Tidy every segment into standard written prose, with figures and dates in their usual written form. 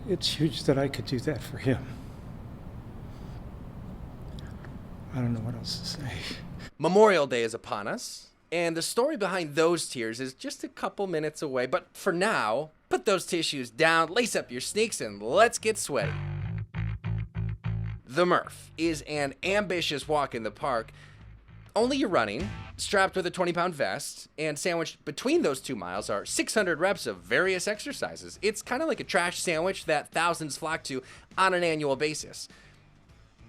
It's huge that I could do that for him. I don't know what else to say. Memorial Day is upon us, and the story behind those tears is just a couple minutes away. But for now, put those tissues down, lace up your sneaks, and let's get sweaty. The Murph is an ambitious walk in the park. Only you're running, strapped with a 20-pound vest, and sandwiched between those 2 miles are 600 reps of various exercises. It's kind of like a trash sandwich that thousands flock to on an annual basis.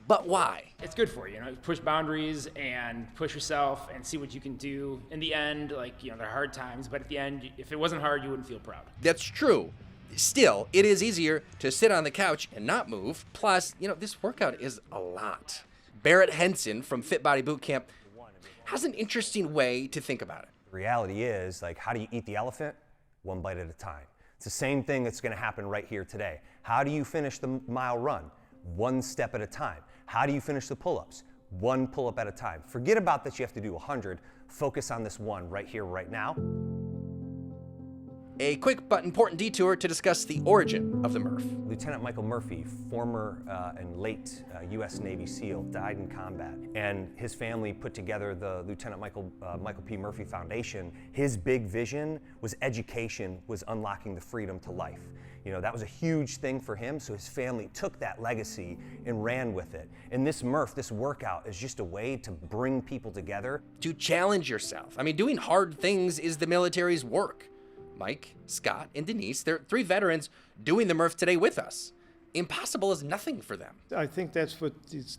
But why? It's good for you, push boundaries and push yourself and see what you can do. In the end, there are hard times, but at the end, if it wasn't hard, you wouldn't feel proud. That's true. Still, it is easier to sit on the couch and not move. Plus, this workout is a lot. Barrett Henson from Fit Body Bootcamp has an interesting way to think about it. The reality is, how do you eat the elephant? One bite at a time. It's the same thing that's going to happen right here today. How do you finish the mile run? One step at a time. How do you finish the pull-ups? One pull-up at a time. Forget about that you have to do 100. Focus on this one right here, right now. A quick but important detour to discuss the origin of the Murph. Lieutenant Michael Murphy, former and late U.S. Navy SEAL, died in combat, and his family put together the Lieutenant Michael P. Murphy Foundation. His big vision was education was unlocking the freedom to life. That was a huge thing for him, so his family took that legacy and ran with it. And this Murph, this workout, is just a way to bring people together. To challenge yourself. Doing hard things is the military's work. Mike, Scott, and Denise, they're 3 veterans doing the Murph today with us. Impossible is nothing for them. I think that's what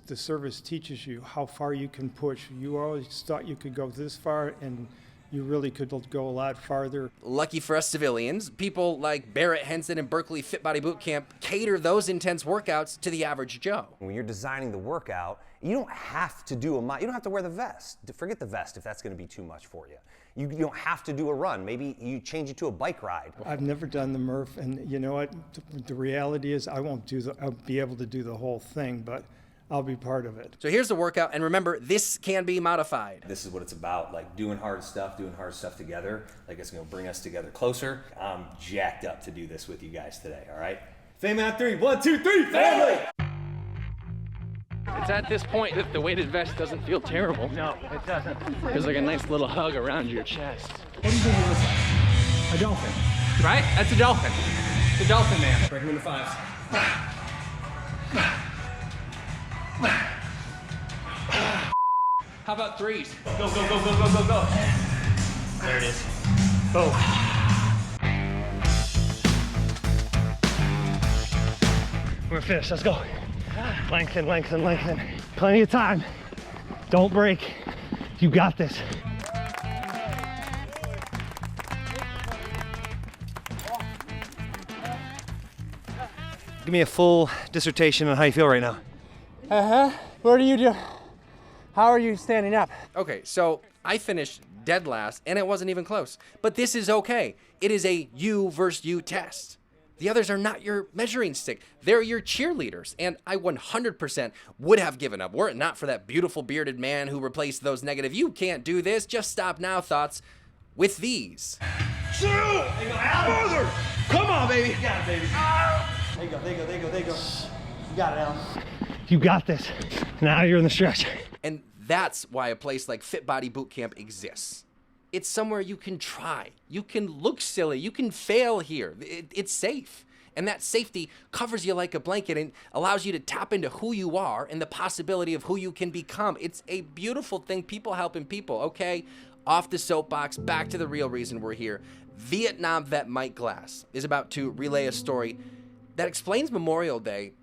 the service teaches you, how far you can push. You always thought you could go this far, and you really could go a lot farther. Lucky for us civilians, people like Barrett Henson and Berkeley Fit Body Bootcamp cater those intense workouts to the average Joe. When you're designing the workout, you don't have to do you don't have to wear the vest. Forget the vest if that's going to be too much for you. You don't have to do a run. Maybe you change it to a bike ride. I've never done the Murph, and you know what? The reality is I'll be able to do the whole thing, but I'll be part of it. So here's the workout, and remember, this can be modified. This is what it's about, doing hard stuff together. It's going to bring us together closer. I'm jacked up to do this with you guys today, all right? Family on 3, 1, 2, 3, family! It's at this point that the weighted vest doesn't feel terrible. No, it doesn't. There's a nice little hug around your chest. What do you think it looks like? A dolphin. Right? That's a dolphin. It's a dolphin, man. Break them into 5s. How about 3s? Go. There it is. Boom. We're finished. Let's go. Lengthen. Plenty of time. Don't break. You got this. Give me a full dissertation on how you feel right now. What do you do? How are you standing up? Okay, so I finished dead last, and it wasn't even close. But this is okay. It is a you versus you test. The others are not your measuring stick. They're your cheerleaders, and I 100% would have given up were it not for that beautiful bearded man who replaced those negative "you can't do this, just stop now" thoughts with these. Further! Come on, baby! You got it, baby. There you go. You got it, Alan. You got this. Now you're in the stretch. And that's why a place like Fit Body Bootcamp exists. It's somewhere you can try. You can look silly. You can fail here. It's safe. And that safety covers you like a blanket and allows you to tap into who you are and the possibility of who you can become. It's a beautiful thing. People helping people, okay? Off the soapbox, back to the real reason we're here. Vietnam vet Mike Glass is about to relay a story that explains Memorial Day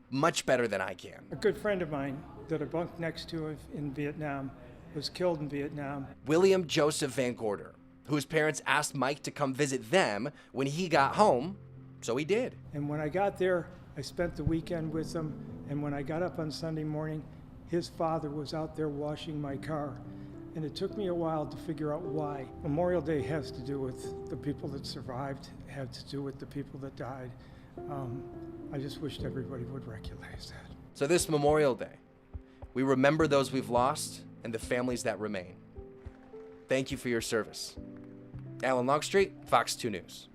much better than I can. A good friend of mine that I bunked next to in Vietnam was killed in Vietnam. William Joseph Van Gorder, whose parents asked Mike to come visit them when he got home, so he did. And when I got there, I spent the weekend with him, and when I got up on Sunday morning, his father was out there washing my car. And it took me a while to figure out why. Memorial Day has to do with the people that survived, had to do with the people that died. I just wished everybody would recognize that. So this Memorial Day, we remember those we've lost and the families that remain. Thank you for your service. Alan Longstreet, Fox 2 News.